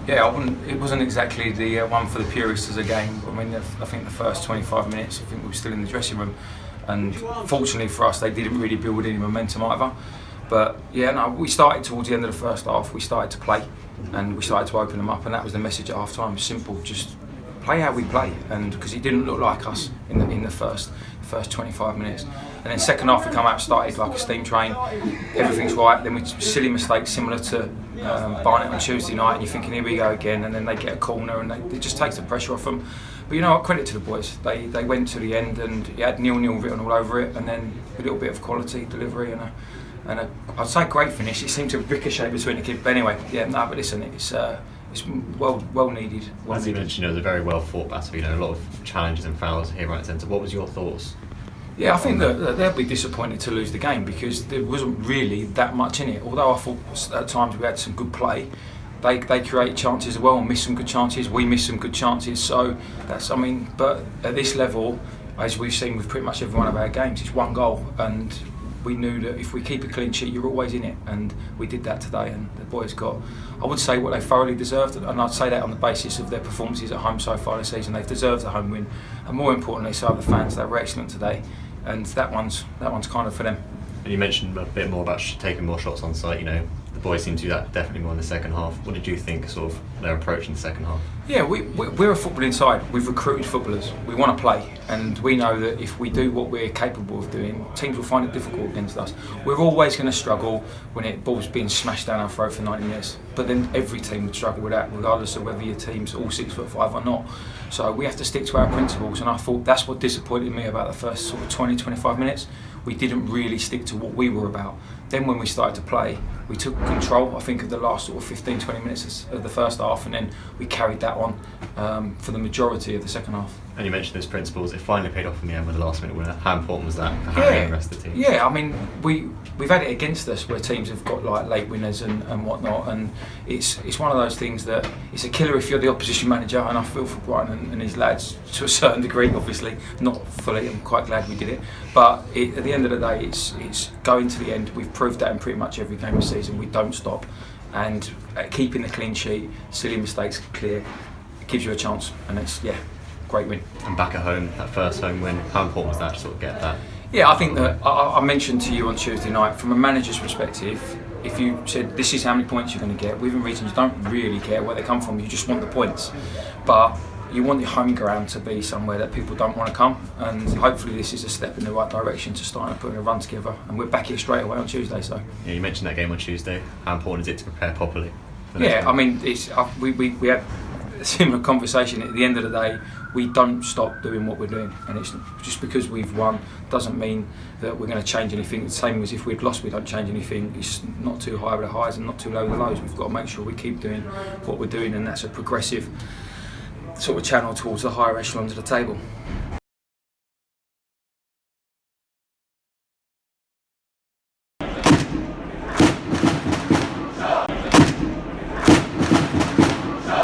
Yeah, it wasn't exactly the one for the purists as a game. I mean, I think the first 25 minutes, I think we were still in the dressing room, and fortunately for us, they didn't really build any momentum either. But yeah, no, we started towards the end of the first half. We started to play, and we started to open them up, and that was the message at half time. Simple, just play how we play, and because it didn't look like us in the first 25 minutes. And then second half we come out, started like a steam train, everything's right, then we silly mistakes similar to Barnet on Tuesday night, and you're thinking here we go again, and then they get a corner and it just takes the pressure off them. But you know what, credit to the boys, they went to the end and it had 0-0 written all over it, and then a little bit of quality delivery and I'd say great finish. It seemed to ricochet between the kids, but anyway, yeah, no, but listen, it's well needed. As you mentioned, it was a very well fought battle. You know, a lot of challenges and fouls here right at centre. What was your thoughts? Yeah, I think that they'll be disappointed to lose the game because there wasn't really that much in it. Although I thought at times we had some good play, they created chances as well and missed some good chances. We missed some good chances. So that's, I mean, but at this level, as we've seen with pretty much every one of our games, it's one goal, and we knew that if we keep a clean sheet, you're always in it, and we did that today. And the boys got, I would say, what they thoroughly deserved, and I'd say that on the basis of their performances at home so far this season. They've deserved a home win, and more importantly, so have the fans. They were excellent today, and that one's kind of for them. And you mentioned a bit more about taking more shots on site. You know, the boys seem to do that definitely more in the second half. What did you think, sort of their approach in the second half? Yeah, we're a footballing side. We've recruited footballers. We want to play, and we know that if we do what we're capable of doing, teams will find it difficult against us. We're always going to struggle when ball's being smashed down our throat for 90 minutes. But then every team would struggle with that, regardless of whether your team's all 6'5" or not. So we have to stick to our principles, and I thought that's what disappointed me about the first sort of 20-25 minutes. We didn't really stick to what we were about. Then when we started to play, we took control, I think, of the last sort of 15-20 minutes of the first half, and then we carried that on for the majority of the second half. And you mentioned those principles. It finally paid off in the end with the last minute winner. How important was that for Harry and the rest of the team? Yeah, I mean, we've had it against us where teams have got like late winners and whatnot, and it's one of those things that it's a killer if you're the opposition manager, and I feel for Brian and his lads to a certain degree, obviously, not fully. I'm quite glad we did it. But at the end of the day, it's going to the end. We've proved that in pretty much every game this season. We don't stop, and keeping the clean sheet, silly mistakes clear, it gives you a chance, and it's, great win. And back at home, that first home win, how important was that to sort of get that? Yeah, I think that I mentioned to you on Tuesday night, from a manager's perspective, if you said this is how many points you're going to get, within reason you don't really care where they come from, you just want the points. But you want your home ground to be somewhere that people don't want to come, and hopefully this is a step in the right direction to starting putting a run together, and we're back here straight away on Tuesday. So yeah, you mentioned that game on Tuesday. How important is it to prepare properly? Yeah, I mean, it's we had a similar conversation. At the end of the day, we don't stop doing what we're doing, and it's just because we've won doesn't mean that we're going to change anything. The same as if we'd lost, we don't change anything. It's not too high with the highs and not too low with the lows. We've got to make sure we keep doing what we're doing, and that's a progressive sort of channel towards the higher echelons of the table.